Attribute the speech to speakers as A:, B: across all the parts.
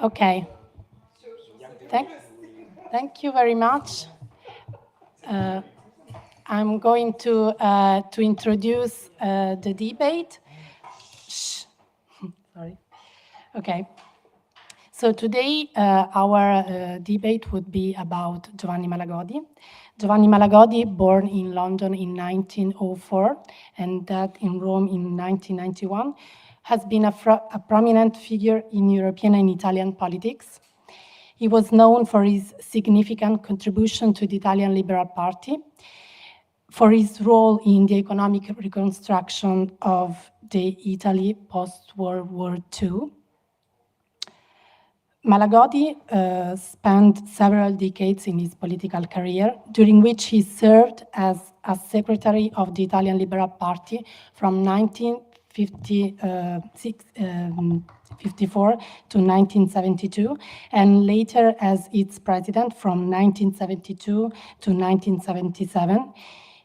A: Okay. Thank you very much. I'm going to introduce the debate. Sorry. Okay. So today our debate would be about Giovanni Malagodi. Giovanni Malagodi, born in London in 1904 and died in Rome in 1991, has been a prominent figure in European and Italian politics. He was known for his significant contribution to the Italian Liberal Party, for his role in the economic reconstruction of the Italy post-World War II. Malagodi spent several decades in his political career, during which he served as a secretary of the Italian Liberal Party from 1954 to 1972, and later as its president from 1972 to 1977.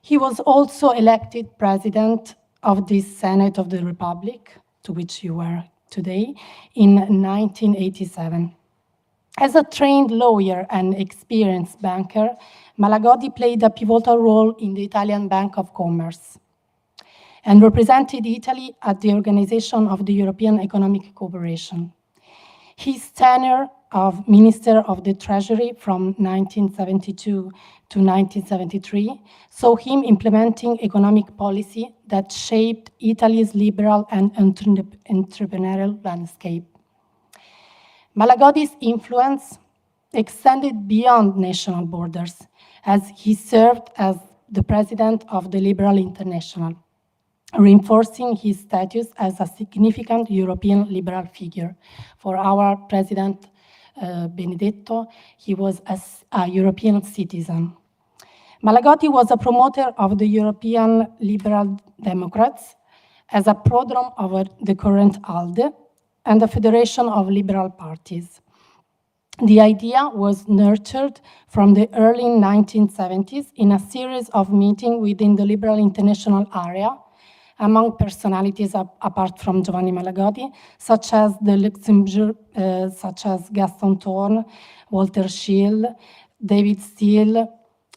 A: He was also elected president of the Senate of the Republic, to which you were today, in 1987. As a trained lawyer and experienced banker, Malagodi played a pivotal role in the Italian Bank of Commerce and represented Italy at the Organization of the European Economic Cooperation. His tenure of Minister of the Treasury from 1972 to 1973 saw him implementing economic policy that shaped Italy's liberal and entrepreneurial landscape. Malagodi's influence extended beyond national borders, as he served as the president of the Liberal International, reinforcing his status as a significant European liberal figure. For our president, Benedetto, he was a European citizen. Malagodi was a promoter of the European Liberal Democrats as a prodrome of the current ALDE and the Federation of Liberal Parties. The idea was nurtured from the early 1970s in a series of meetings within the Liberal International area, among personalities apart from Giovanni Malagodi, such as the Luxembourg, such as Gaston Thorn, Walter Scheel, David Steele,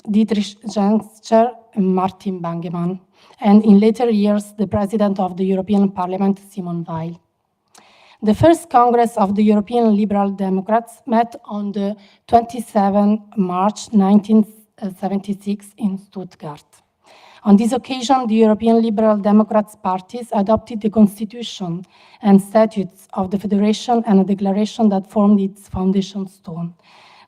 A: Didrik Chancellor, and Martin Bangemann, and in later years, the president of the European Parliament, Simone Weil. The first Congress of the European Liberal Democrats met on the 27th March 1976 in Stuttgart. On this occasion, the European Liberal Democrats parties adopted the constitution and statutes of the Federation and a declaration that formed its foundation stone.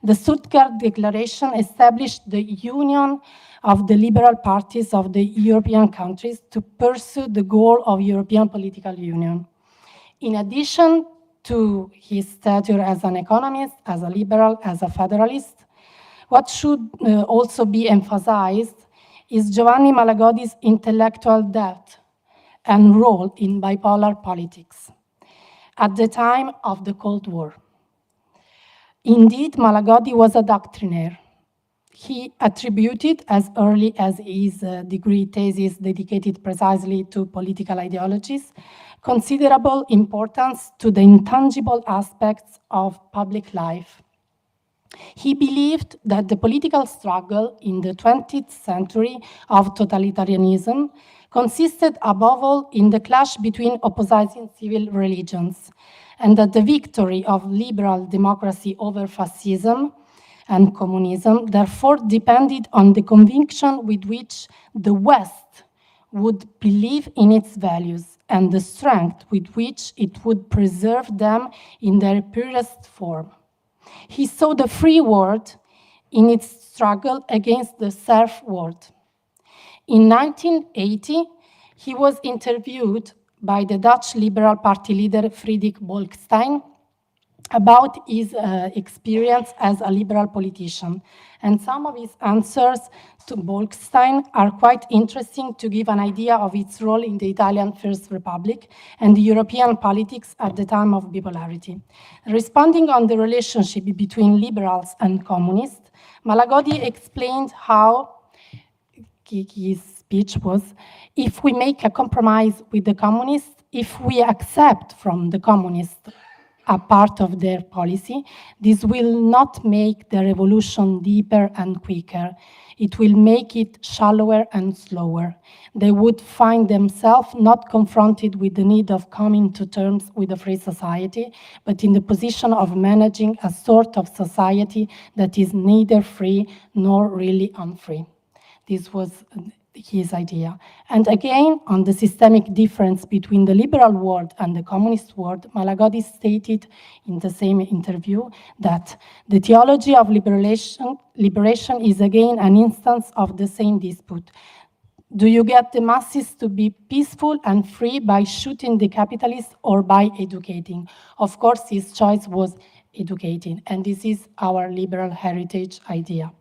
A: The Stuttgart Declaration established the union of the liberal parties of the European countries to pursue the goal of European political union. In addition to his stature as an economist, as a liberal, as a federalist, what should also be emphasized is Giovanni Malagodi's intellectual depth and role in bipolar politics at the time of the Cold War. Indeed, Malagodi was a doctrinaire. He attributed, as early as his degree thesis dedicated precisely to political ideologies, considerable importance to the intangible aspects of public life. He believed that the political struggle in the 20th century of totalitarianism consisted above all in the clash between opposing civil religions, and that the victory of liberal democracy over fascism and communism therefore depended on the conviction with which the West would believe in its values and the strength with which it would preserve them in their purest form. He saw the free world in its struggle against the serf world. In 1980, he was interviewed by the Dutch Liberal Party leader Frederik Bolkestein about his experience as a liberal politician. And some of his answers to Bolkestein are quite interesting to give an idea of its role in the Italian First Republic and the European politics at the time of bipolarity. Responding on the relationship between liberals and communists, Malagodi explained how his speech was, if we make a compromise with the communists, if we accept from the communists a part of their policy, this will not make the revolution deeper and quicker. It will make it shallower and slower. They would find themselves not confronted with the need of coming to terms with a free society, but in the position of managing a sort of society that is neither free nor really unfree. This was his idea. And again, on the systemic difference between the liberal world and the communist world, Malagodi stated in the same interview that the theology of liberation is again an instance of the same dispute. Do you get the masses to be peaceful and free by shooting the capitalists or by educating? Of course, his choice was educating, and this is our liberal heritage idea.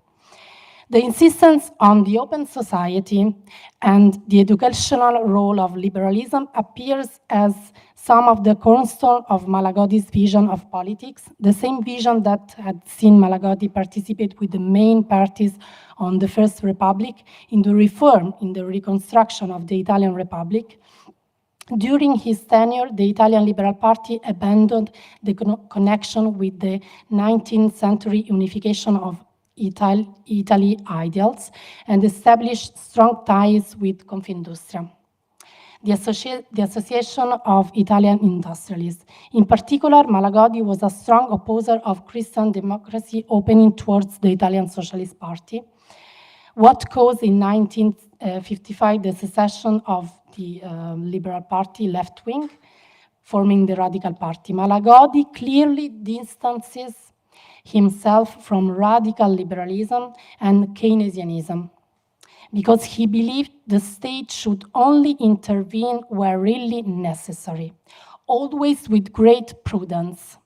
A: The insistence on the open society and the educational role of liberalism appears as some of the cornerstone of Malagodi's vision of politics, the same vision that had seen Malagodi participate with the main parties on the First Republic in the reform, in the reconstruction of the Italian Republic. During his tenure, the Italian Liberal Party abandoned the connection with the 19th century unification of Italy ideals and established strong ties with Confindustria, the Association of Italian Industrialists. In particular, Malagodi was a strong opposer of Christian democracy opening towards the Italian Socialist Party. What caused in 1955 the secession of the Liberal Party left wing, forming the Radical Party? Malagodi clearly distances himself from radical liberalism and Keynesianism, because he believed the state should only intervene where really necessary, always with great prudence,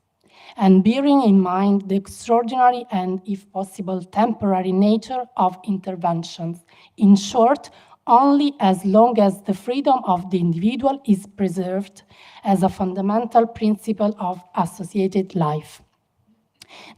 A: and bearing in mind the extraordinary and, if possible, temporary nature of interventions. In short, only as long as the freedom of the individual is preserved as a fundamental principle of associated life.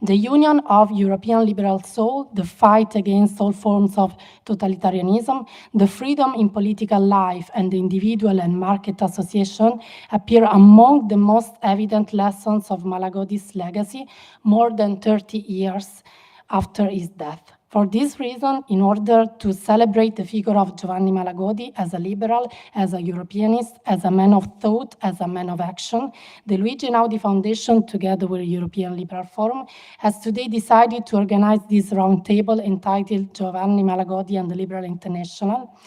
A: The union of European liberal soul, the fight against all forms of totalitarianism, the freedom in political life, and the individual and market association appear among the most evident lessons of Malagodi's legacy more than 30 years after his death. For this reason, in order to celebrate the figure of Giovanni Malagodi as a liberal, as a Europeanist, as a man of thought, as a man of action, the Luigi Einaudi Foundation, together with the European Liberal Forum, has today decided to organize this roundtable entitled Giovanni Malagodi and the Liberal International.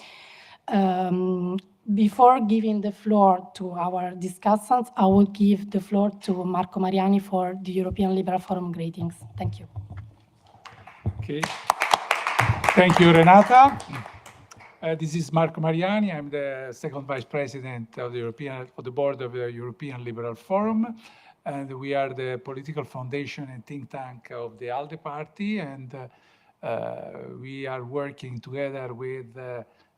A: Before giving the floor to our discussants, I will give the floor to Marco Mariani for the European Liberal Forum greetings. Thank you.
B: Okay. Thank you, Renata. This is Marco Mariani. I'm the second vice president of the board of the European Liberal Forum, and we are the political foundation and think tank of the ALDE party, and we are working together with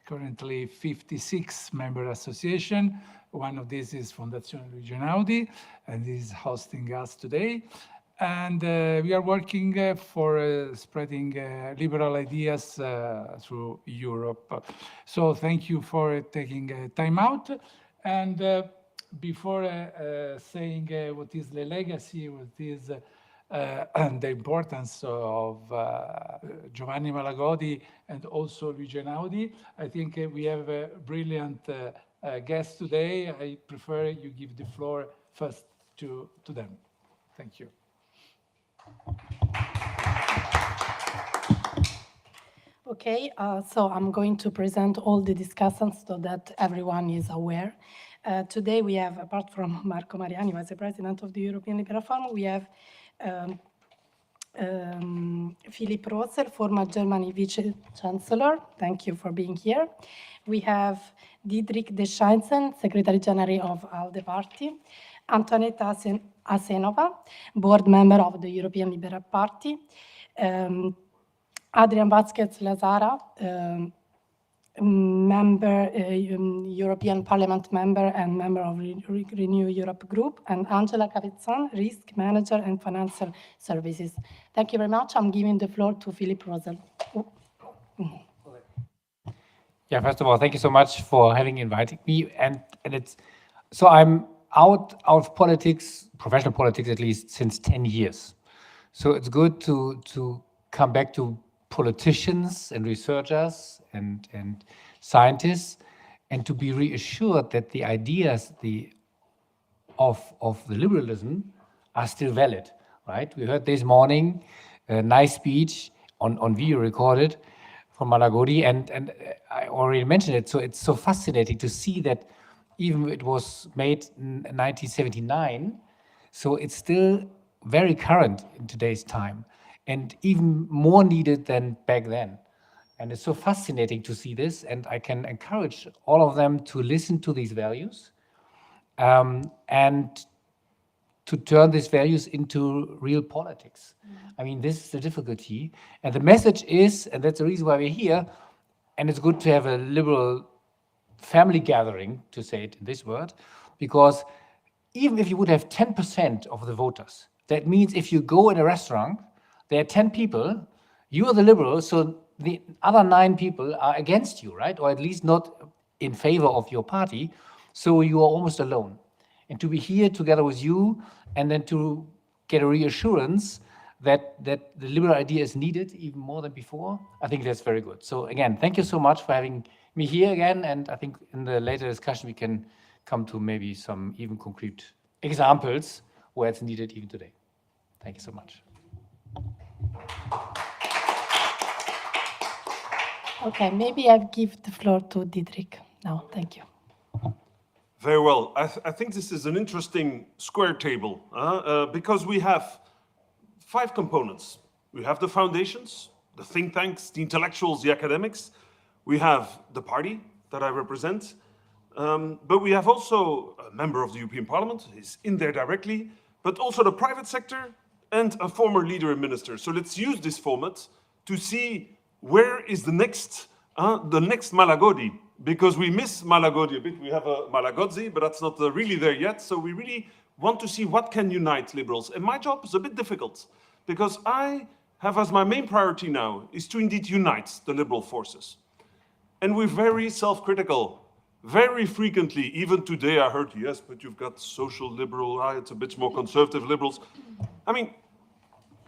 B: currently 56 member association. One of these is Fondazione Luigi Einaudi, and is hosting us today. And we are working for spreading liberal ideas through Europe. So thank you for taking time out. And before saying what is the legacy, what is and the importance of Giovanni Malagodi and also Luigi Einaudi, I think we have a brilliant guest today. I prefer you give the floor first to them. Thank you.
A: Okay, so I'm going to present all the discussants so that everyone is aware. Today we have, apart from Marco Mariani, Vice President of the European Liberal Forum, we have Philipp Rösler, former German Vice-Chancellor. Thank you for being here. We have Didrik de Schaetzen, Secretary General of ALDE Party. Antoaneta Asenova, board member of the European Liberal Party. Adrian Vazquez Lazara, member, European Parliament member and member of Renew Europe Group, and Angela Cavezzan, Risk Manager and Financial Services. Thank you very much. I'm giving the floor to Philipp Rösler.
C: Yeah, first of all, thank you so much for having invited me. And it's so out of politics, professional politics at least, since 10 years. So it's good to come back to politicians and researchers and scientists, and to be reassured that the ideas of the liberalism are still valid, right? We heard this morning a nice speech on video recorded from Malagodi, and I already mentioned it, so it's so fascinating to see that even it was made in 1979, so it's still very current in today's time, and even more needed than back then. And it's so fascinating to see this, and I can encourage all of them to listen to these values, and to turn these values into real politics. I mean, this is the difficulty. And the message is, and that's the reason why we're here, and it's good to have a liberal family gathering, to say it in this word, because even if you would have 10% of the voters, that means if you go in a restaurant, there are 10 people, you are the liberal, so the other 9 people are against you, right? Or at least not in favor of your party, so you are almost alone. And to be here together with you, and then to get a reassurance that the liberal idea is needed even more than before, I think that's very good. So again, thank you so much for having me here again, and I think in the later discussion we can come to maybe some even concrete examples where it's needed even today. Thank you so much.
A: Okay, maybe I'll give the floor to Didrik now. Thank you.
D: Very well. I think this is an interesting square table because we have 5 components. We have the foundations, the think tanks, the intellectuals, the academics. We have the party that I represent, but we have also a member of the European Parliament, he's in there directly, but also the private sector and a former leader and minister. So let's use this format to see where is the next Malagodi, because we miss Malagodi a bit. We have a Malagodi, but that's not really there yet. So we really want to see what can unite liberals. And my job is a bit difficult, because I have as my main priority now is to indeed unite the liberal forces. And we're very self-critical. Very frequently, even today I heard, yes, but you've got social liberal, it's a bit more conservative liberals. I mean,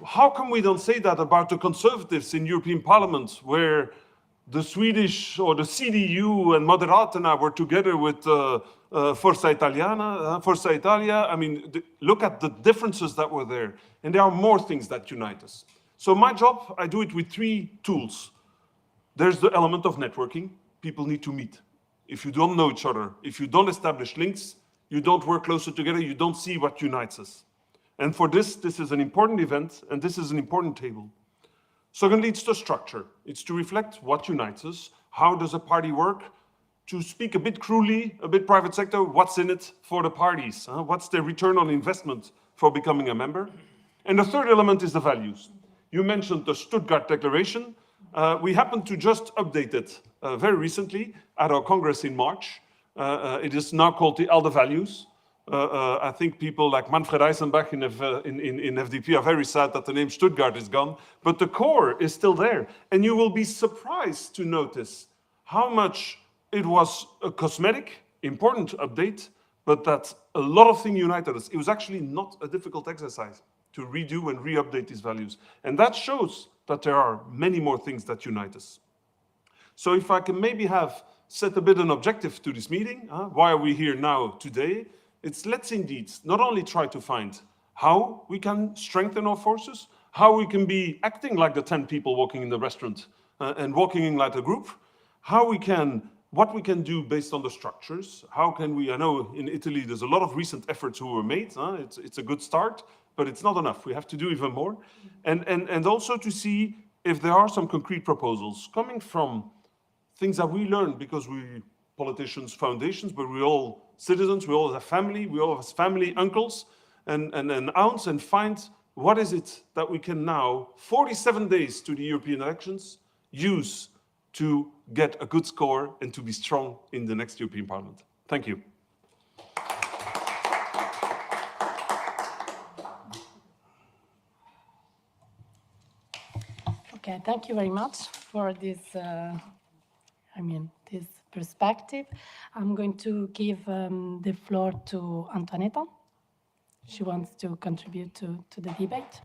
D: how come we don't say that about the conservatives in European Parliament, where the Swedish or the CDU and Moderator were together with Forza Italia? I mean, look at the differences that were there. And there are more things that unite us. So my job, I do it with 3 tools. There's the element of networking. People need to meet. If you don't know each other, if you don't establish links, you don't work closer together, you don't see what unites us. And for this is an important event, and this is an important table. Secondly, it's the structure. It's to reflect what unites us. How does a party work? To speak a bit cruelly, a bit private sector, what's in it for the parties? What's the return on investment for becoming a member? And the third element is the values. You mentioned the Stuttgart Declaration. We happened to just update it very recently at our Congress in March. It is now called the ALDE values. I think people like Manfred Eisenbach in FDP are very sad that the name Stuttgart is gone, but the core is still there. And you will be surprised to notice how much it was a cosmetic, important update, but that a lot of things united us. It was actually not a difficult exercise to redo and re-update these values. And that shows that there are many more things that unite us. So if I can maybe have set a bit an objective to this meeting, why are we here now today? It's let's indeed not only try to find how we can strengthen our forces, how we can be acting like the 10 people walking in the restaurant and walking in like a group, what we can do based on the structures, how can we, I know in Italy there's a lot of recent efforts who were made, it's a good start, but it's not enough, we have to do even more. And also to see if there are some concrete proposals coming from things that we learned because we politicians, foundations, but we all citizens, we all have family, we all have family, uncles and aunts, and find what is it that we can now, 47 days to the European elections, use to get a good score and to be strong in the next European Parliament. Thank you.
A: Okay, thank you very much for this, this perspective. I'm going to give the floor to Antoaneta. She wants to contribute to the debate.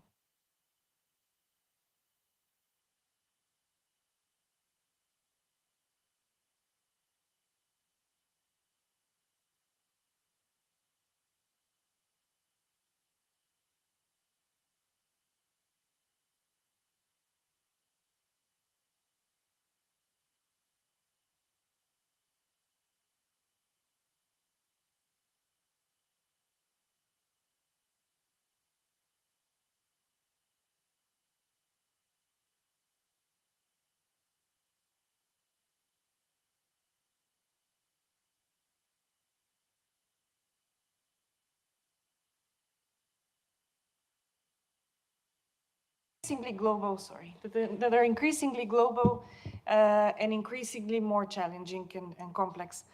E: That are increasingly global and increasingly more challenging and complex.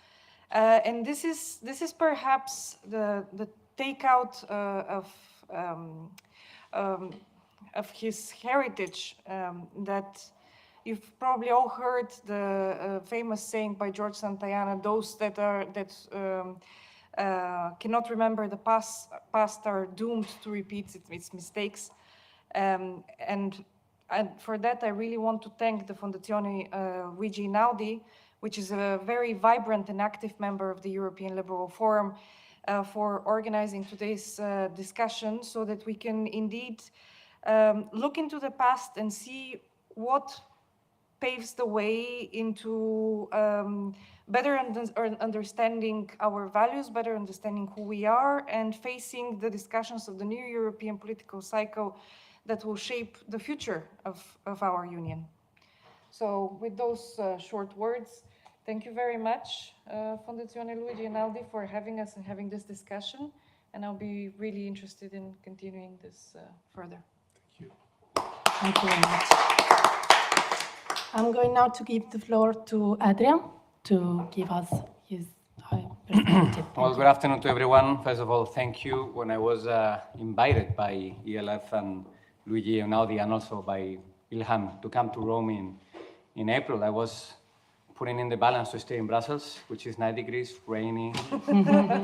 E: And this is perhaps the takeout of his heritage that you've probably all heard the famous saying by George Santayana: those that cannot remember the past are doomed to repeat its mistakes. And for that, I really want to thank the Fondazione Luigi Einaudi, which is a very vibrant and active member of the European Liberal Forum, for organizing today's discussion so that we can indeed look into the past and see what paves the way into better understanding our values, better understanding who we are, and facing the discussions of the new European political cycle that will shape the future of our union. So with those short words, thank you very much, Fondazione Luigi Einaudi, for having us and having this discussion. And I'll be really interested in continuing this further.
B: Thank you.
A: Thank you very much. I'm going now to give the floor to Adrian to give us his perspective.
C: Well, good afternoon to everyone. First of all, thank you. When I was invited by ELF and Luigi Einaudi and also by Ilham to come to Rome in April, I was putting in the balance to stay in Brussels, which is 9 degrees, rainy,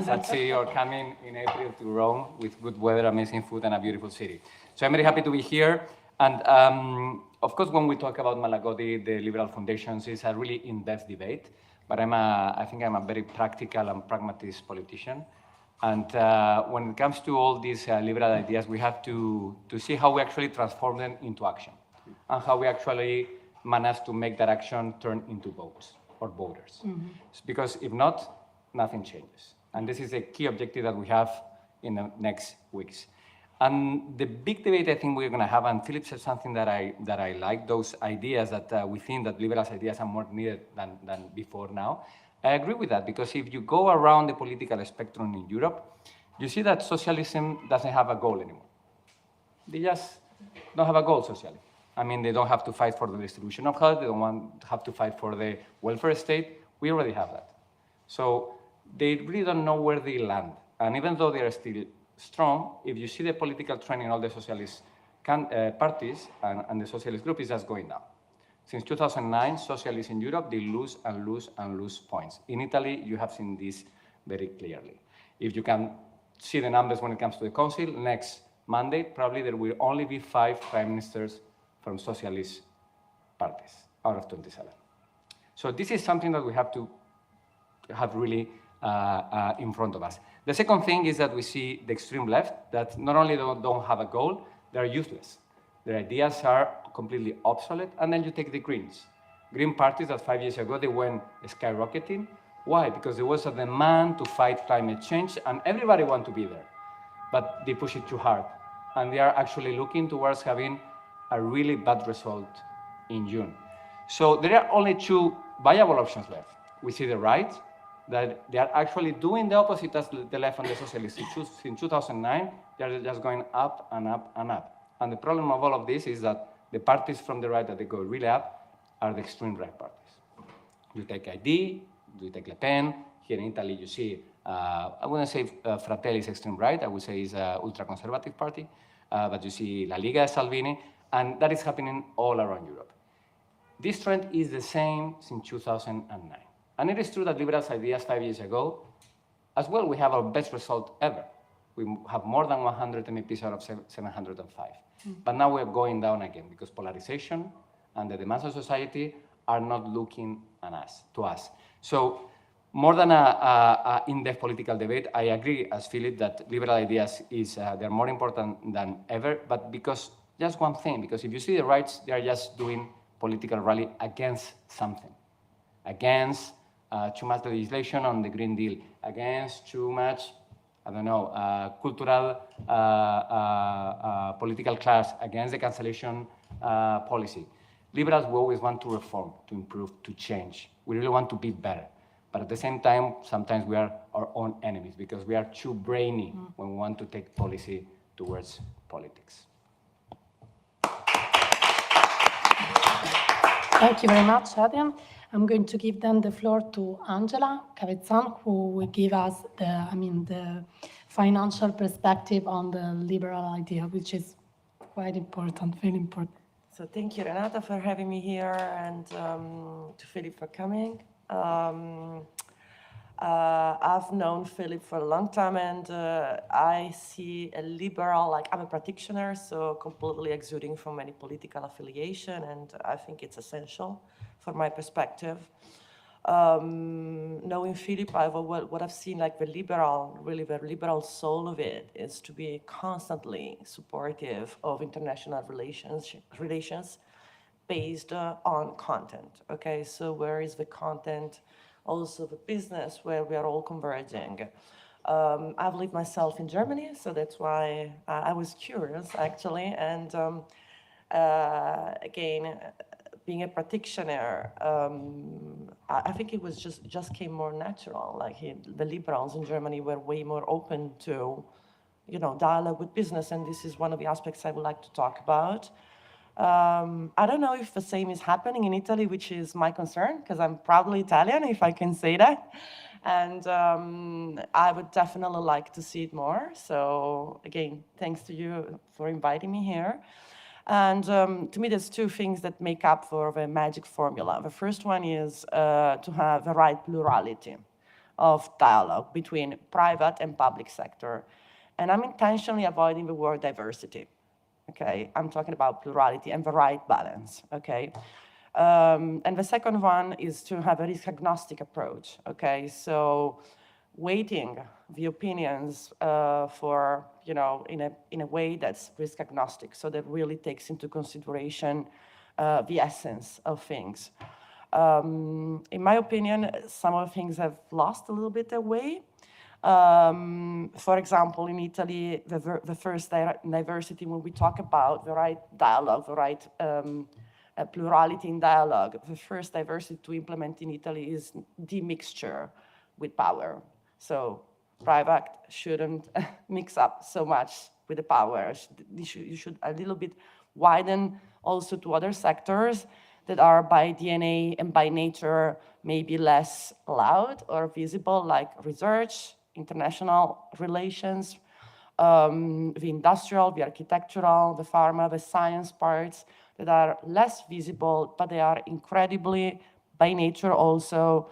C: sad city, or coming in April to Rome with good weather, amazing food, and a beautiful city. So I'm very happy to be here. And of course, when we talk about Malagodi, the liberal foundations, is a really in-depth debate. But I think I'm a very practical and pragmatist politician. And when it comes to all these liberal ideas, we have to see how we actually transform them into action and how we actually manage to make that action turn into votes or voters. Mm-hmm. Because if not, nothing changes. And this is a key objective that we have in the next weeks. And the big debate I think we're going to have, and Philipp said something that I like, those ideas that we think that liberal ideas are more needed than before now. I agree with that, because if you go around the political spectrum in Europe, you see that socialism doesn't have a goal anymore. They just don't have a goal socially. I mean, they don't have to fight for the distribution of health, they don't have to fight for the welfare state. We already have that. So they really don't know where they land. And even though they are still strong, if you see the political trend in all the socialist parties and the socialist group is just going down. Since 2009, socialists in Europe, they lose and lose and lose points. In Italy, you have seen this very clearly. If you can see the numbers when it comes to the council, next Monday, probably there will only be 5 prime ministers from socialist parties out of 27. So this is something that we have to have really in front of us. The second thing is that we see the extreme left that not only don't have a goal, they're useless. Their ideas are completely obsolete. And then you take the Greens. Green parties that 5 years ago, they went skyrocketing. Why? Because there was a demand to fight climate change and everybody wanted to be there. But they push it too hard. And they are actually looking towards having a really bad result in June. So there are only 2 viable options left. We see the right, that they are actually doing the opposite as the left and the socialists. In 2009, they are just going up and up and up. And the problem of all of this is that the parties from the right that they go really up are the extreme right parties. You take ID, you take Le Pen. Here in Italy, you see, I wouldn't say Fratelli is extreme right, I would say it's an ultra-conservative party, but you see La Liga Salvini, and that is happening all around Europe. This trend is the same since 2009.
F: And it is true that liberals' ideas 5 years ago, as well, we have our best result ever. We have more than 100 MEPs out of 705. But now we're going down again because polarization and the demands of society are not looking to us. So more than a in-depth political debate, I agree, as Philipp, that liberal ideas they're more important than ever, but because just one thing, because if you see the rights, they are just doing political rally against something, against too much legislation on the Green Deal, against too much, I don't know, cultural political class, against the cancellation policy. Liberals, we always want to reform, to improve, to change. We really want to be better. But at the same time, sometimes we are our own enemies because we are too brainy when we want to take policy towards politics.
A: Thank you very much, Adrian. I'm going to give then the floor to Angela Cavezzan, who will give us the financial perspective on the liberal idea, which is quite important, very important.
G: So thank you, Renata, for having me here, and to Philipp for coming. I've known Philipp for a long time, and I see a liberal, like I'm a practitioner, so completely exuding from any political affiliation, and I think it's essential for my perspective. Knowing Philipp, what I've seen, like the liberal soul of it is to be constantly supportive of international relations based on content. Okay, so where is the content? Also the business where we are all converging. I've lived myself in Germany, so that's why I was curious actually. And again, being a practitioner, I think it was just came more natural. Like the liberals in Germany were way more open to, dialogue with business, and this is one of the aspects I would like to talk about. I don't know if the same is happening in Italy, which is my concern, because I'm proudly Italian, if I can say that. And I would definitely like to see it more. So again, thanks to you for inviting me here. And to me, there's two things that make up for the magic formula. The first one is to have the right plurality of dialogue between private and public sector. And I'm intentionally avoiding the word diversity. Okay, I'm talking about plurality and the right balance, okay? And the second one is to have a risk agnostic approach, okay? So weighting the opinions for, in a way that's risk agnostic, so that really takes into consideration the essence of things. In my opinion, some of the things have lost a little bit their way. For example, in Italy, the first diversity, when we talk about the right dialogue, the right plurality in dialogue, the first diversity to implement in Italy is demixture with power. So private shouldn't mix up so much with the power. You should a little bit widen also to other sectors that are by DNA and by nature maybe less loud or visible, like research, international relations, the industrial, the architectural, the pharma, the science parts that are less visible, but they are incredibly, by nature also,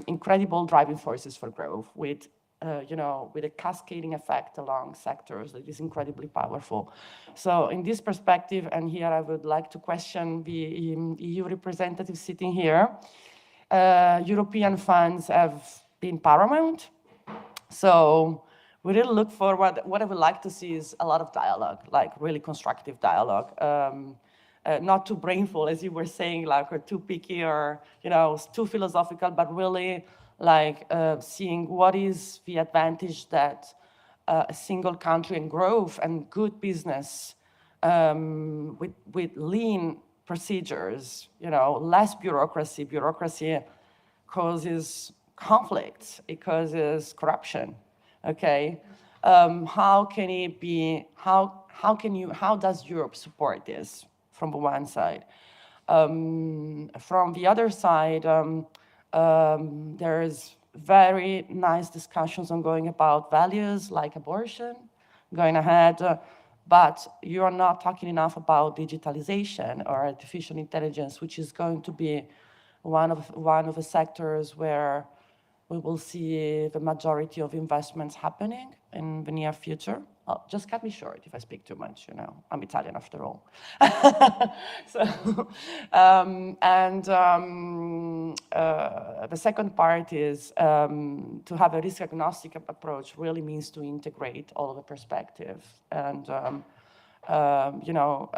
G: incredible driving forces for growth with a cascading effect along sectors that is incredibly powerful. So in this perspective, and here I would like to question the EU representative sitting here, European funds have been paramount. So we really look forward. What I would like to see is a lot of dialogue, like really constructive dialogue. Not too brainful, as you were saying, like, or too picky or, too philosophical, but really like seeing what is the advantage that a single country and growth and good business with lean procedures, less bureaucracy. Bureaucracy causes conflict, it causes corruption, okay? How can it be, how does Europe support this from the one side? From the other side, there's very nice discussions ongoing about values like abortion going ahead, but you are not talking enough about digitalization or artificial intelligence, which is going to be one of the sectors where we will see the majority of investments happening in the near future. Oh, just cut me short if I speak too much, you know, I'm Italian after all. So, the second part is to have a risk agnostic approach really means to integrate all of the perspectives and you know,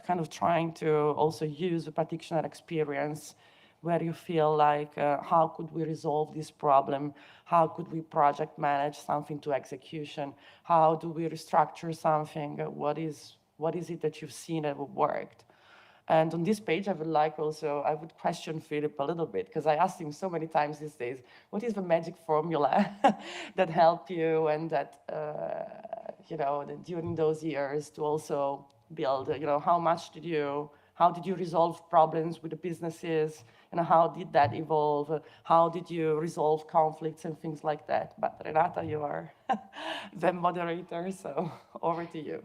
G: kind of trying to also use the practitioner experience where you feel like, how could we resolve this problem? How could we project manage something to execution? How do we restructure something? What is it that you've seen that worked? And on this page, I would question Philipp a little bit, because I asked him so many times these days, what is the magic formula that helped you and that, you know, that during those years to also build, you know, how did you resolve problems with the businesses? You know, how did that evolve? How did you resolve conflicts and things like that? But Renata, you are the moderator, so over to you.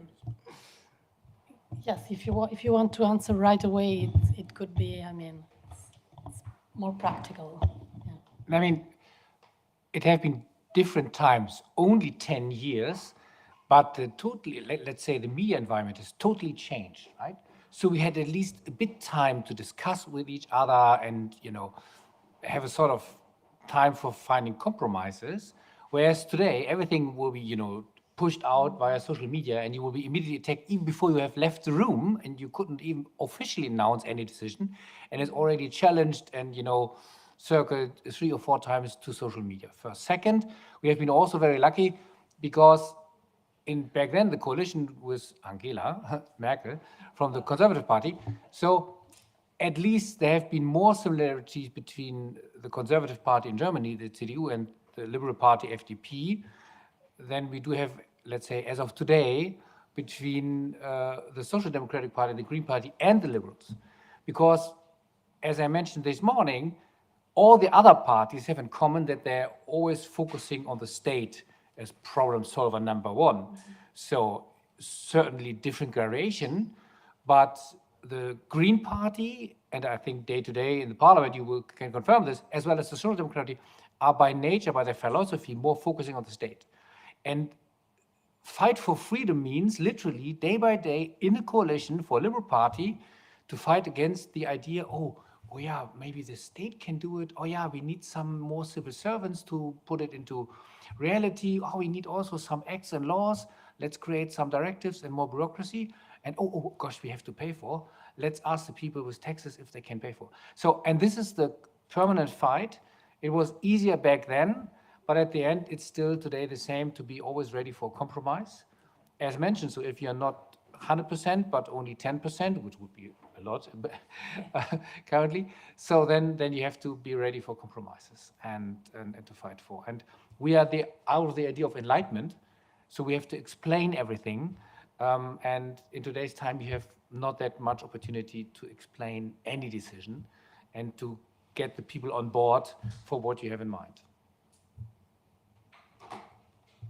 A: Yes, if you want to answer right away, it could be, I mean, it's more practical. Yeah.
C: I mean, it have been different times, only 10 years, but totally, let's say the media environment has totally changed, right? So we had at least a bit time to discuss with each other and, you know, have a sort of time for finding compromises. Whereas today, everything will be, you know, pushed out via social media and you will be immediately attacked even before you have left the room and you couldn't even officially announce any decision. And it's already challenged and, you know, circled 3 or 4 times to social media. First. Second, we have been also very lucky because back then, the coalition was Angela Merkel from the Conservative Party. So at least there have been more similarities between the Conservative Party in Germany, the CDU, and the Liberal Party, FDP, than we do have, let's say, as of today, between the Social Democratic Party, the Green Party, and the Liberals. Because, as I mentioned this morning, all the other parties have in common that they're always focusing on the state as problem solver number one. So certainly different gradation, but the Green Party, and I think day to day in the parliament you can confirm this, as well as the Social Democratic, are by nature, by their philosophy, more focusing on the state. And fight for freedom means literally day by day in a coalition for a Liberal Party to fight against the idea, oh yeah, maybe the state can do it. Oh yeah, we need some more civil servants to put it into reality. Oh, we need also some acts and laws. Let's create some directives and more bureaucracy. And oh gosh, we have to pay for. Let's ask the people with taxes if they can pay for. So, and this is the permanent fight. It was easier back then, but at the end, it's still today the same to be always ready for compromise. As mentioned, so if you're not 100%, but only 10%, which would be a lot currently, so then you have to be ready for compromises and to fight for. And we are out of the idea of enlightenment, so we have to explain everything. And in today's time, you have not that much opportunity to explain any decision and to get the people on board for what you have in mind.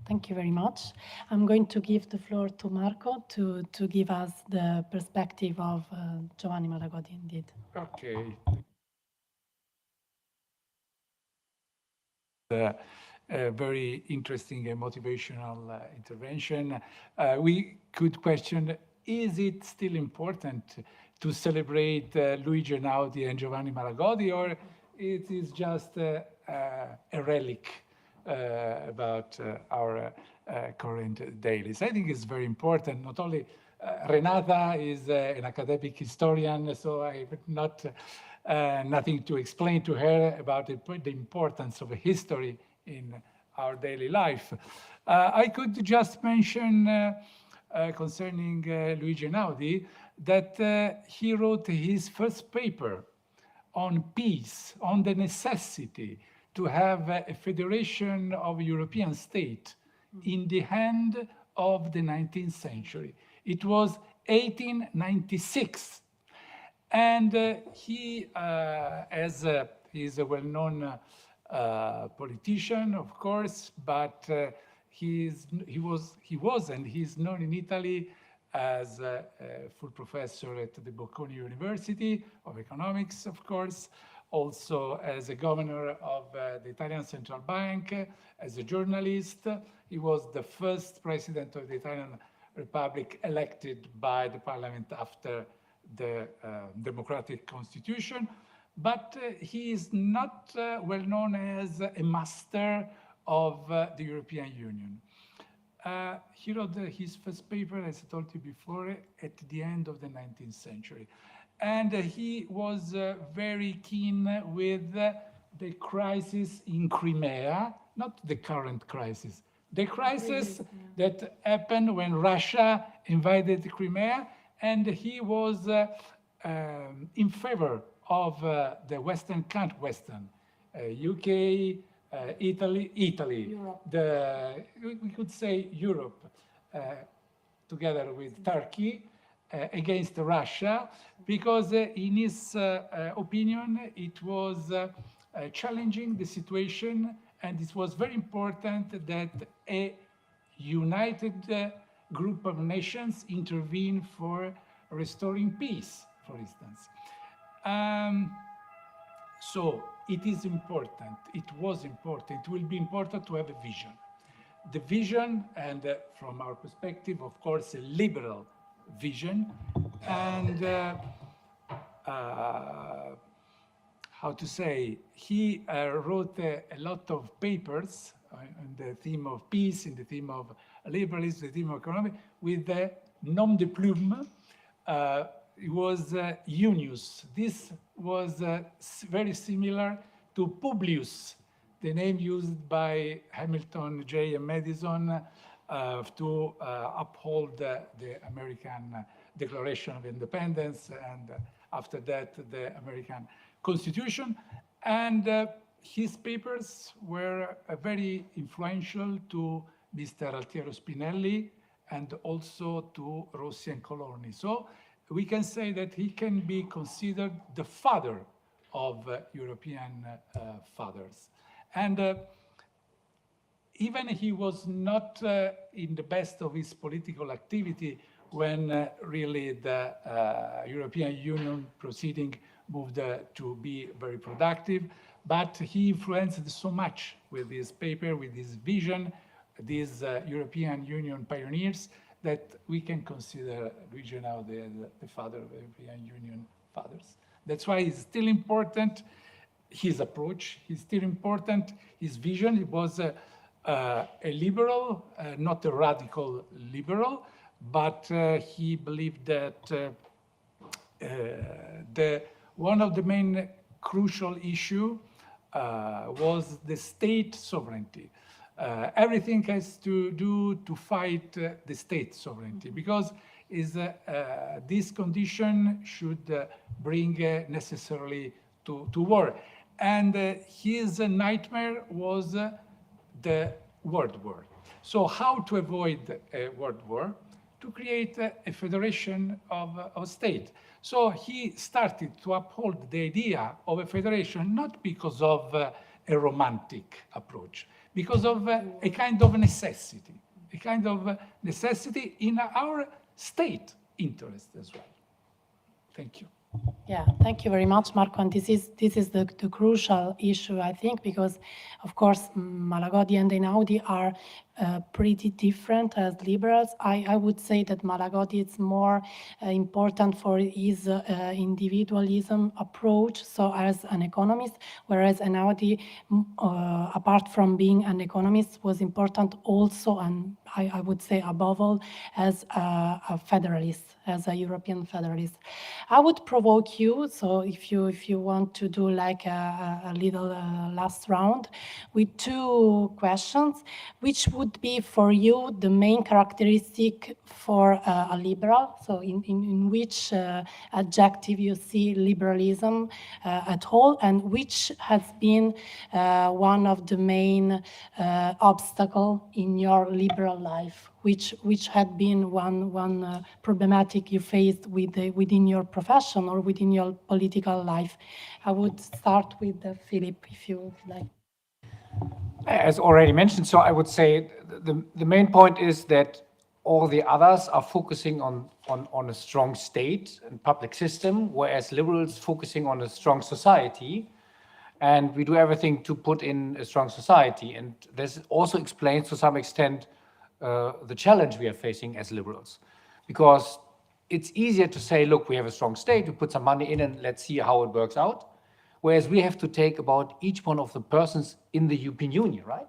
A: Thank you very much. I'm going to give the floor to Marco to give us the perspective of Giovanni Malagodi, indeed.
B: Okay. A very interesting and motivational intervention. We could question, is it still important to celebrate Luigi Einaudi and Giovanni Malagodi, or it is just a relic about our current dailies? I think it's very important. Not only Renata is an academic historian, so I have nothing to explain to her about the importance of history in our daily life. I could just mention concerning Luigi Einaudi that he wrote his first paper on peace, on the necessity to have a federation of European states in the end of the 19th century. It was 1896. And he is a well-known politician, of course, but he was and he's known in Italy as a full professor at the Bocconi University of Economics, of course, also as a governor of the Italian Central Bank, as a journalist. He was the first president of the Italian Republic elected by the parliament after the democratic constitution. But he is not well known as a master of the European Union. He wrote his first paper, as I told you before, at the end of the 19th century. And he was very keen with the crisis in Crimea, not the current crisis, the crisis that happened when Russia invaded Crimea, and he was in favor of the Western countries, UK, Italy, we could say Europe, together with Turkey, against Russia, because in his opinion, it was challenging the situation, and it was very important that a united group of nations intervene for restoring peace, for instance. So it is important, it was important, it will be important to have a vision. The vision, and from our perspective, of course, a liberal vision, and how to say, he wrote a lot of papers on the theme of peace, in the theme of liberalism, the theme of economy, with the nom de plume. It was Unius. This was very similar to Publius, the name used by Hamilton, Jay, and Madison to uphold the American Declaration of Independence, and after that, the American Constitution. And his papers were very influential to Mr. Altiero Spinelli and also to Rossi and Colorni. So we can say that he can be considered the father of European fathers. And even he was not in the best of his political activity when really the European Union proceeding moved to be very productive, but he influenced so much with his paper, with his vision, these European Union pioneers, that we can consider Luigi Einaudi the father of the European Union fathers. That's why it's still important, his approach is still important, his vision. It was a liberal, not a radical liberal, but he believed that one of the main crucial issue was the state sovereignty. Everything has to do to fight the state sovereignty, because this condition should bring necessarily to war. And his nightmare was the World War. So how to avoid a world war? To create a federation of states. So he started to uphold the idea of a federation, not because of a romantic approach, because of a kind of necessity in our state interest as well. Thank you.
A: Yeah, thank you very much, Marco. And this is the crucial issue, I think, because, of course, Malagodi and Einaudi are pretty different as liberals. I would say that Malagodi is more important for his individualism approach, so as an economist, whereas Einaudi, apart from being an economist, was important also, and I would say above all, as a federalist, as a European federalist. I would provoke you, so if you want to do like a little last round with two questions, which would be for you the main characteristic for a liberal? So in which adjective you see liberalism at whole, and which has been one of the main obstacle in your liberal life? Which had been one problematic you faced within your profession or within your political life? I would start with Philipp, if you would like.
C: As already mentioned, so I would say the main point is that all the others are focusing on a strong state and public system, whereas liberals focusing on a strong society and we do everything to put in a strong society. And this also explains to some extent the challenge we are facing as liberals, because it's easier to say, look, we have a strong state, we put some money in and let's see how it works out. Whereas we have to take about each one of the persons in the European Union, right?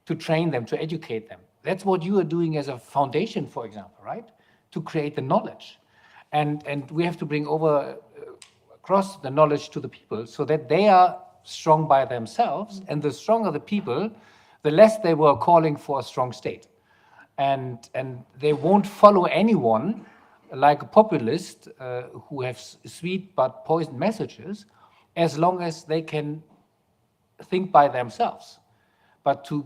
C: To train them, to educate them. That's what you are doing as a foundation, for example, right? To create the knowledge. And we have to bring over across the knowledge to the people so that they are strong by themselves. And the stronger the people, the less they were calling for a strong state. And they won't follow anyone like a populist who have sweet but poisoned messages, as long as they can think by themselves. But to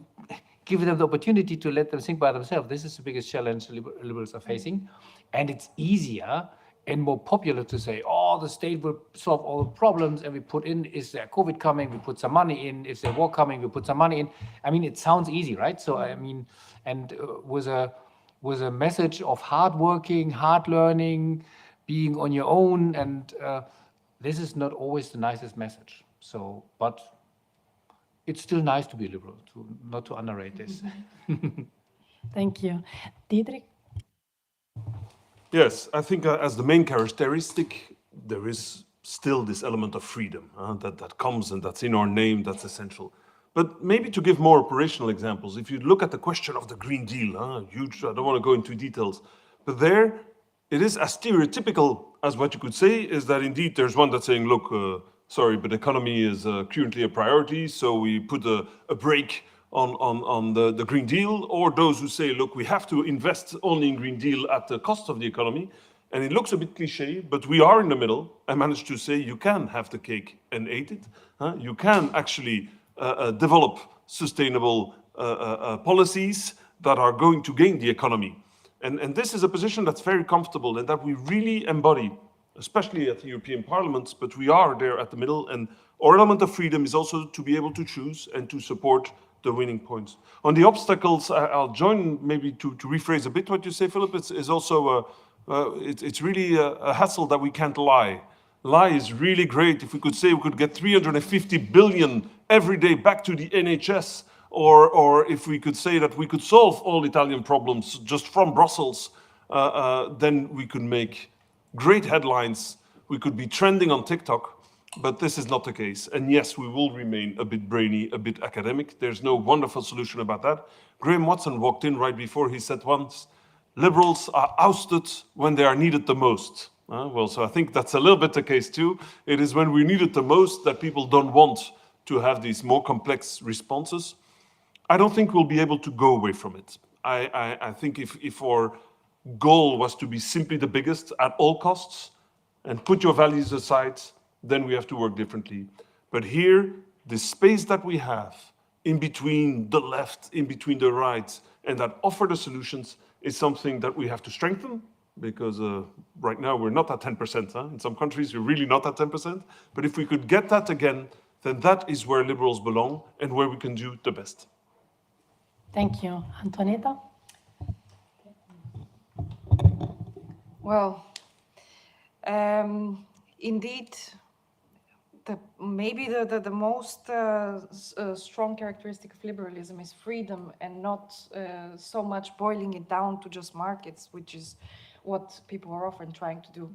C: give them the opportunity to let them think by themselves, this is the biggest challenge liberals are facing. And it's easier and more popular to say, oh, the state will solve all the problems, and we put in, is there COVID coming, we put some money in, is there war coming, we put some money in. I mean, it sounds easy, right? So, I mean, and with a message of hard working, hard learning, being on your own, and this is not always the nicest message. So, but it's still nice to be liberal, not to underrate this.
A: Thank you. Didrik?
D: Yes, I think as the main characteristic, there is still this element of freedom that comes, and that's in our name, that's essential. But maybe to give more operational examples, if you look at the question of the Green Deal, huge, I don't want to go into details, but there it is as stereotypical as what you could say, is that indeed there's one that's saying, look, sorry, but economy is currently a priority, so we put a brake on the Green Deal, or those who say, look, we have to invest only in Green Deal at the cost of the economy. And it looks a bit cliche, but we are in the middle. I managed to say you can have the cake and eat it. You can actually develop sustainable policies that are going to gain the economy. And this is a position that's very comfortable and that we really embody, especially at the European Parliament, but we are there at the middle. And our element of freedom is also to be able to choose and to support the winning points. On the obstacles, I'll join maybe to rephrase a bit what you say, Philipp. It's also it's really a hassle that we can't lie. Lie is really great. If we could say we could get 350 billion every day back to the NHS, or if we could say that we could solve all Italian problems just from Brussels, then we could make great headlines. We could be trending on TikTok. But this is not the case. And yes, we will remain a bit brainy, a bit academic. There's no wonderful solution about that. Graham Watson walked in right before. He said once, liberals are ousted when they are needed the most. Well, so I think that's a little bit the case too. It is when we need it the most that people don't want to have these more complex responses. I don't think we'll be able to go away from it. I think if our goal was to be simply the biggest at all costs and put your values aside, then we have to work differently. But here, the space that we have in between the left, in between the right, and that offer the solutions is something that we have to strengthen, because right now we're not at 10%. In some countries, we're really not at 10%. But if we could get that again, then that is where liberals belong and where we can do the best.
A: Thank you. Antoaneta?
E: Well, indeed, maybe the most strong characteristic of liberalism is freedom, and not so much boiling it down to just markets, which is what people are often trying to do.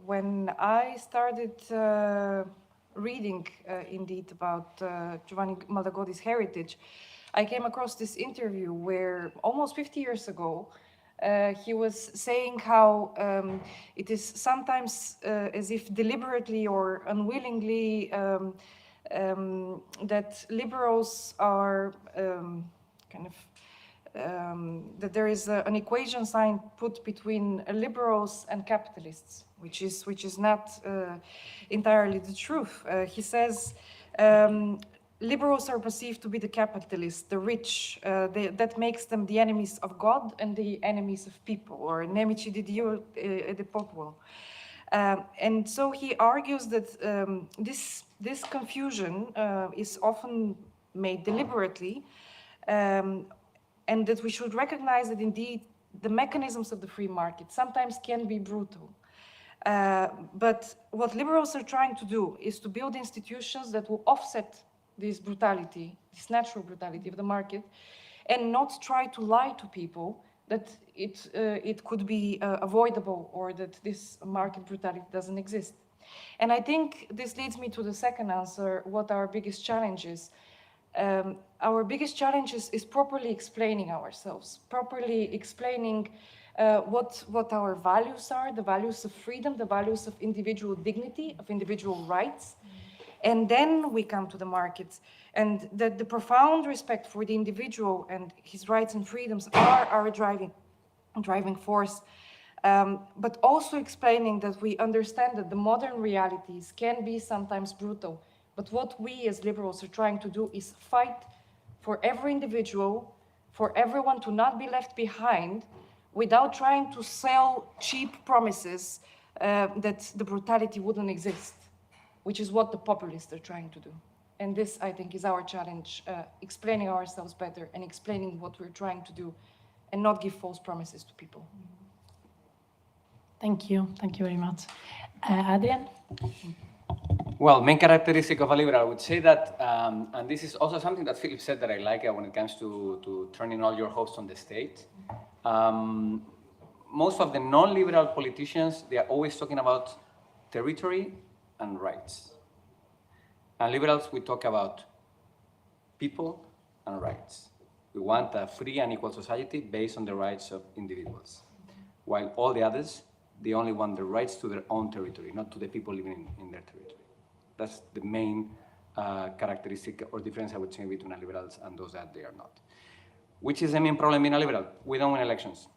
E: When I started reading indeed about Giovanni Malagodi's heritage, I came across this interview where almost 50 years ago, he was saying how it is sometimes as if deliberately or unwillingly that liberals are that there is an equation sign put between liberals and capitalists, which is not entirely the truth. He says liberals are perceived to be the capitalists, the rich. That makes them the enemies of God and the enemies of people, or nemici di Dio e del popolo. And so he argues that this confusion is often made deliberately, and that we should recognize that indeed the mechanisms of the free market sometimes can be brutal. But what liberals are trying to do is to build institutions that will offset this brutality, this natural brutality of the market, and not try to lie to people that it could be avoidable or that this market brutality doesn't exist. And I think this leads me to the second answer, what our biggest challenge is. Our biggest challenge is properly explaining ourselves, properly explaining what our values are, the values of freedom, the values of individual dignity, of individual rights. And then we come to the markets. And that the profound respect for the individual and his rights and freedoms are our driving force. But also explaining that we understand that the modern realities can be sometimes brutal. But what we as liberals are trying to do is fight for every individual, for everyone to not be left behind, without trying to sell cheap promises that the brutality wouldn't exist, which is what the populists are trying to do. And this, I think, is our challenge, explaining ourselves better and explaining what we're trying to do and not give false promises to people.
A: Thank you very much. Adrian?
F: Well, main characteristic of a liberal, I would say that, and this is also something that Philipp said that I like when it comes to turning all your hopes on the state. Most of the non-liberal politicians, they are always talking about territory and rights. And liberals, we talk about people and rights. We want a free and equal society based on the rights of individuals, while all the others, they only want the rights to their own territory, not to the people living in their territory. That's the main characteristic or difference, I would say, between liberals and those that they are not. Which is the main problem in a liberal? We don't win elections.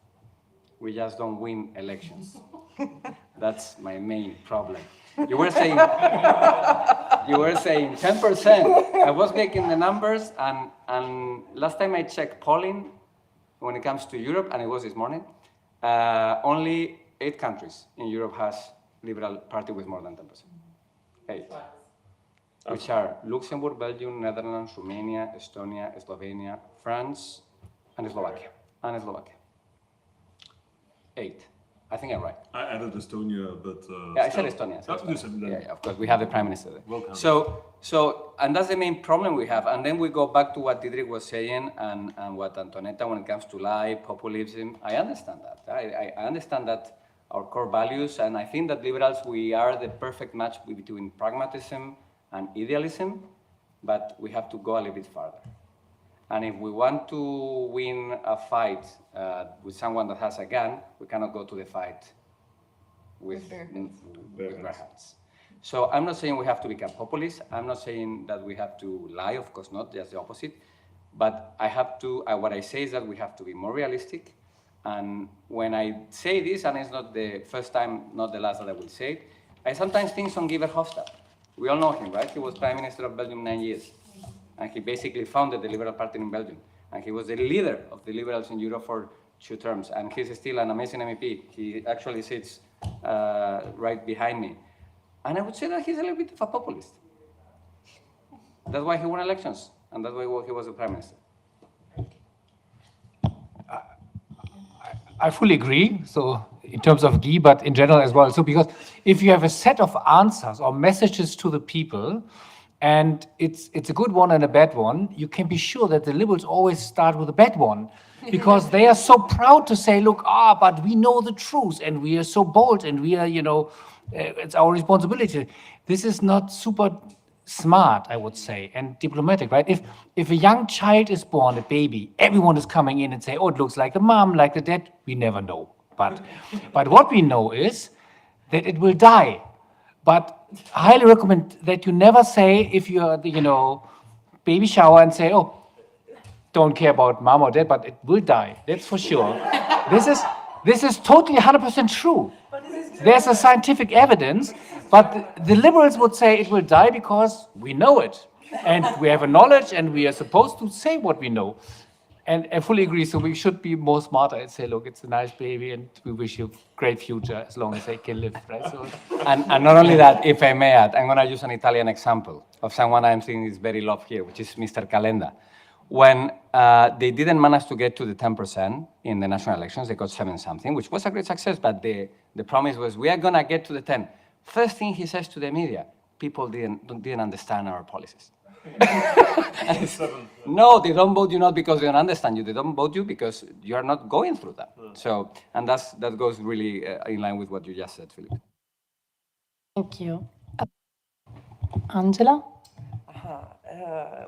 F: We just don't win elections. That's my main problem. You were saying 10%. I was making the numbers, and last time I checked polling, when it comes to Europe, and it was this morning, only 8 countries in Europe has liberal party with more than 10%. 8. Which are Luxembourg, Belgium, Netherlands, Romania, Estonia, Slovenia, France, and Slovakia. 8. I think I'm right.
D: I added Estonia, but
F: yeah, I said Estonia. Yeah, of course, we have the prime minister there.
D: Welcome.
F: So, and that's the main problem we have. And then we go back to what Didrik was saying and what Antoaneta, when it comes to lie, populism. I understand that. I understand that our core values, and I think that liberals, we are the perfect match between pragmatism and idealism, but we have to go a little bit farther. And if we want to win a fight with someone that has a gun, we cannot go to the fight with bare hands. So I'm not saying we have to become populist. I'm not saying that we have to lie, of course not, just the opposite. But I have to, what I say is that we have to be more realistic. And when I say this, and it's not the first time, not the last that I will say it, I sometimes think on Guy Verhofstadt. We all know him, right? He was Prime Minister of Belgium 9 years. And he basically founded the Liberal Party in Belgium. And he was the leader of the liberals in Europe for 2 terms. And he's still an amazing MEP. He actually sits right behind me. And I would say that he's a little bit of a populist. That's why he won elections. And that's why he was the Prime Minister.
C: I fully agree. So in terms of Guy, but in general as well. So because if you have a set of answers or messages to the people, and it's a good one and a bad one, you can be sure that the liberals always start with a bad one, because they are so proud to say, look, but we know the truth, and we are so bold, and we are, it's our responsibility. This is not super smart, I would say, and diplomatic, right? If a young child is born, a baby, everyone is coming in and say, oh, it looks like the mom, like the dad. We never know. But what we know is that it will die. But I highly recommend that you never say, if you are, baby shower, and say, oh, don't care about mom or dad, but it will die. That's for sure. This is totally 100% true. There's a scientific evidence, but the liberals would say it will die because we know it. And we have a knowledge, and we are supposed to say what we know. And I fully agree. So we should be more smarter and say, look, it's a nice baby, and we wish you a great future as long as they can live, right? So,
F: and not only that, if I may add, I'm going to use an Italian example of someone I'm thinking is very loved here, which is Mr. Calenda. When They didn't manage to get to the 10% in the national elections. They got 7-something, which was a great success, but the promise was, we are gonna get to the 10. First thing he says to the media, people didn't understand our policies. No, they don't vote you not because they don't understand you. They don't vote you because you are not going through that. So, and that goes really in line with what you just said, Philipp.
A: Thank you. Angela?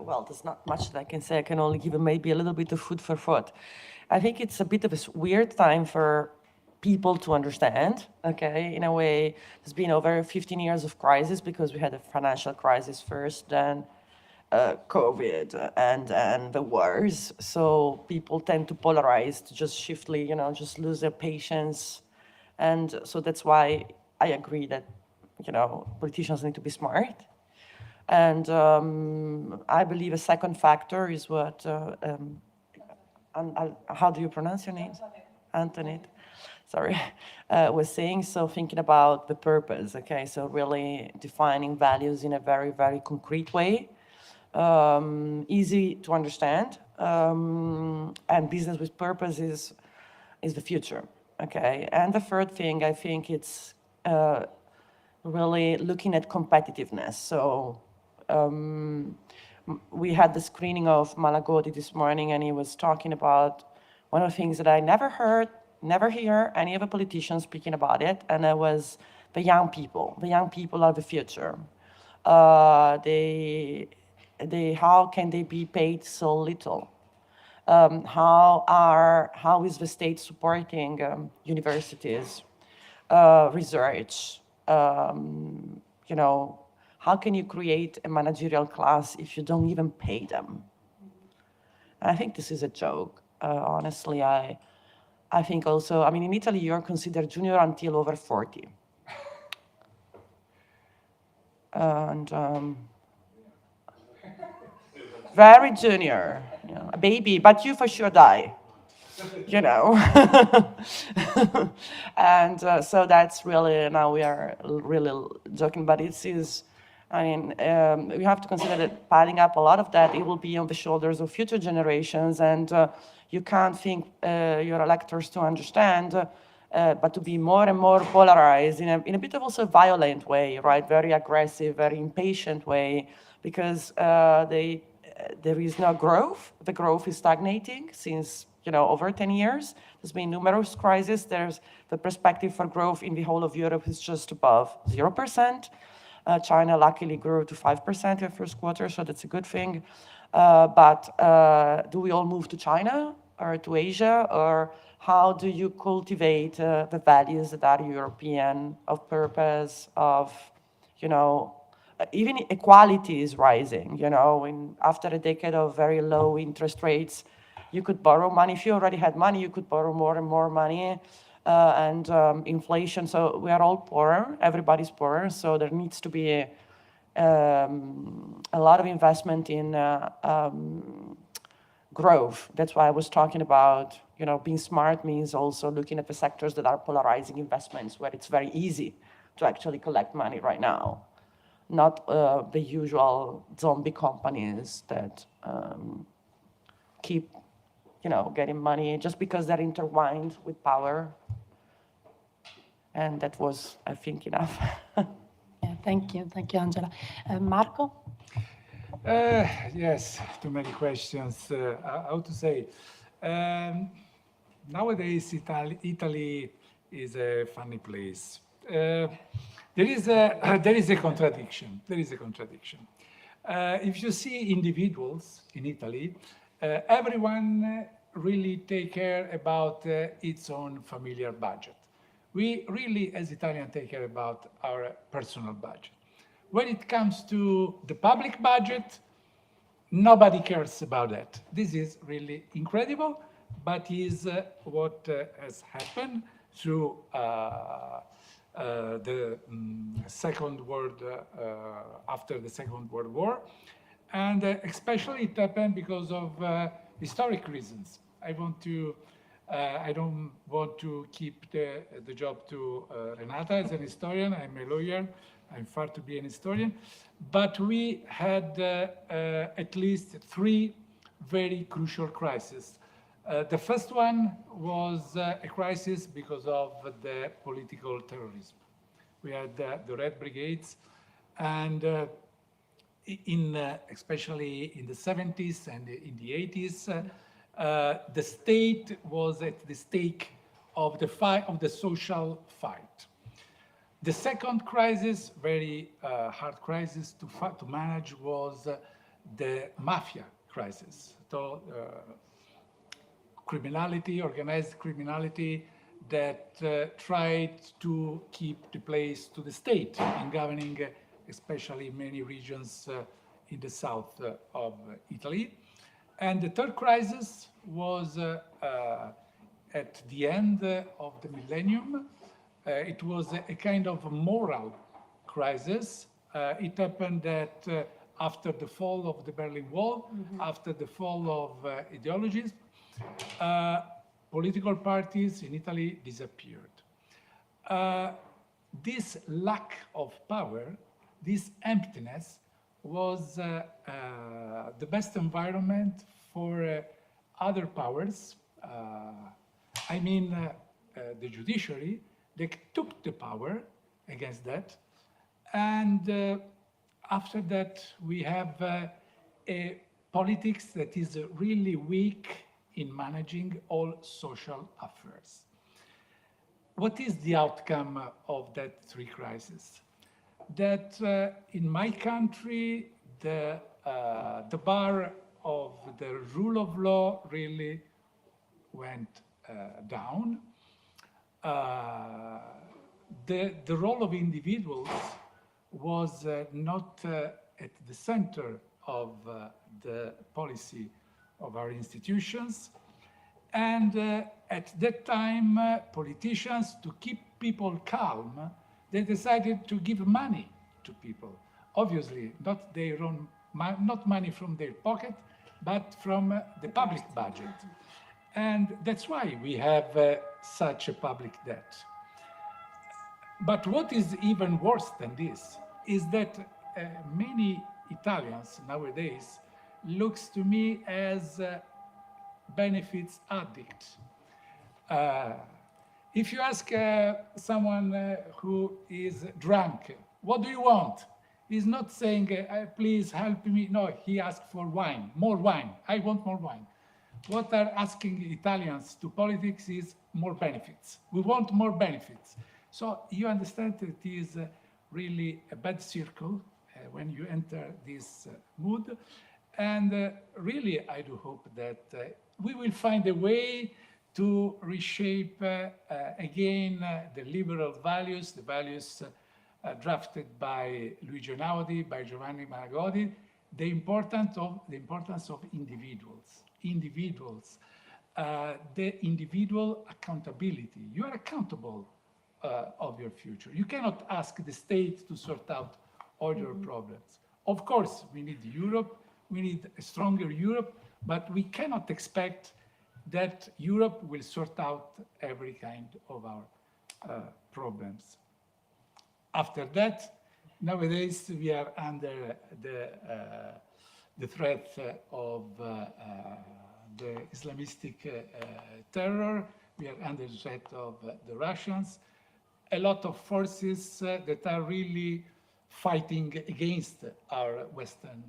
G: Well, there's not much that I can say. I can only give maybe a little bit of food for thought. I think it's a bit of a weird time for people to understand, okay? In a way, there's been over 15 years of crisis because we had a financial crisis first, then COVID, and the wars. So people tend to polarize, to just shiftly, just lose their patience. And so that's why I agree that, politicians need to be smart. And I believe a second factor is what, how do you pronounce your name? Antoaneta. Sorry, was saying, so thinking about the purpose, okay? So really defining values in a very, very concrete way, easy to understand, and business with purpose is the future, okay? And the third thing, I think it's really looking at competitiveness. So we had the screening of Malagodi this morning, and he was talking about one of the things that I never hear any of the politicians speaking about it, and it was the young people. The young people are the future. How can they be paid so little? How is the state supporting universities, research? How can you create a managerial class if you don't even pay them? I think this is a joke. Honestly, I think also, in Italy, you're considered junior until over 40. And very junior, a baby, but you for sure die, And so that's really, now we are really joking, but we have to consider that piling up a lot of that, it will be on the shoulders of future generations, and you can't think your electors to understand, but to be more and more polarized in a bit of also violent way, right? Very aggressive, very impatient way, because there is no growth. The growth is stagnating since over 10 years. There's been numerous crises. There's the perspective for growth in the whole of Europe is just above 0%. China luckily grew to 5% in the first quarter, so that's a good thing. But do we all move to China or to Asia, or how do you cultivate the values that are European, of purpose, of, even equality is rising, after a decade of very low interest rates, you could borrow money. If you already had money, you could borrow more and more money. And inflation, so we are all poorer, everybody's poorer, so there needs to be a lot of investment in growth. That's why I was talking about, being smart means also looking at the sectors that are polarizing investments, where it's very easy to actually collect money right now, not the usual zombie companies that keep getting money just because they're intertwined with power. And that was, I think, enough.
A: Yeah, thank you, Angela. Marco?
B: Yes, too many questions. How to say? Nowadays, Italy is a funny place. There is a contradiction. If you see individuals in Italy, everyone really take care about its own familiar budget. We really, as Italians, take care about our personal budget. When it comes to the public budget, nobody cares about that. This is really incredible, but is what has happened through the Second World, after the Second World War. And especially it happened because of historic reasons. I don't want to keep the job to Renata as an historian. I'm a lawyer. I'm far to be an historian. But we had at least 3 very crucial crises. The first one was a crisis because of the political terrorism. We had the Red Brigades, and especially in the 70s and in the 80s, the state was at the stake of the social fight. The second crisis, very hard crisis to manage, was the mafia crisis. So, criminality, organized criminality that tried to keep the place to the state in governing, especially many regions in the south of Italy. And the third crisis was at the end of the millennium. It was a kind of moral crisis. It happened that after the fall of the Berlin Wall, after the fall of ideologies, political parties in Italy disappeared. This lack of power, this emptiness, was the best environment for other powers. I mean, the judiciary, they took the power against that. And after that, we have a politics that is really weak in managing all social affairs. What is the outcome of that three crises? That in my country, the bar of the rule of law really went down. The role of individuals was not at the center of the policy of our institutions. And at that time, politicians, to keep people calm, they decided to give money to people. Obviously, not their own, not money from their pocket, but from the public budget. And that's why we have such a public debt. But what is even worse than this is that many Italians nowadays looks to me as benefits addicts. If you ask someone who is drunk, what do you want? He's not saying, please help me. No, he asks for wine, more wine. I want more wine. What are asking Italians to politics is more benefits. We want more benefits. So you understand that it is really a bad circle when you enter this mood. And really, I do hope that we will find a way to reshape again the liberal values, the values drafted by Luigi Einaudi, by Giovanni Malagodi, the importance of individuals, the individual accountability. You are accountable of your future. You cannot ask the state to sort out all your problems. Of course, we need Europe, we need a stronger Europe, but we cannot expect that Europe will sort out every kind of our problems. After that, nowadays we are under the threat of the Islamistic terror. We are under the threat of the Russians. A lot of forces that are really fighting against our Western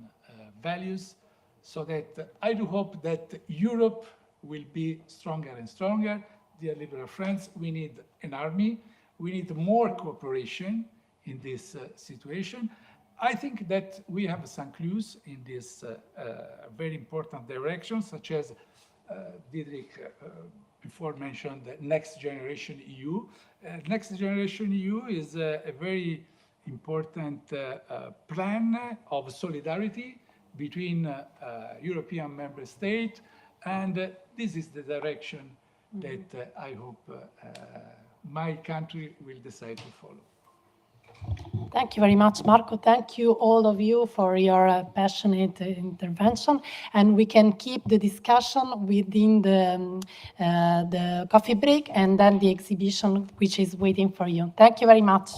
B: values. So that I do hope that Europe will be stronger and stronger. Dear liberal friends, we need an army. We need more cooperation in this situation. I think that we have some clues in this very important direction, such as Didrik before mentioned the Next Generation EU. Next Generation EU is a very important plan of solidarity between European member states, and this is the direction that I hope my country will decide to follow.
A: Thank you very much, Marco. Thank you, all of you, for your passionate intervention. And we can keep the discussion within the coffee break and then the exhibition, which is waiting for you. Thank you very much.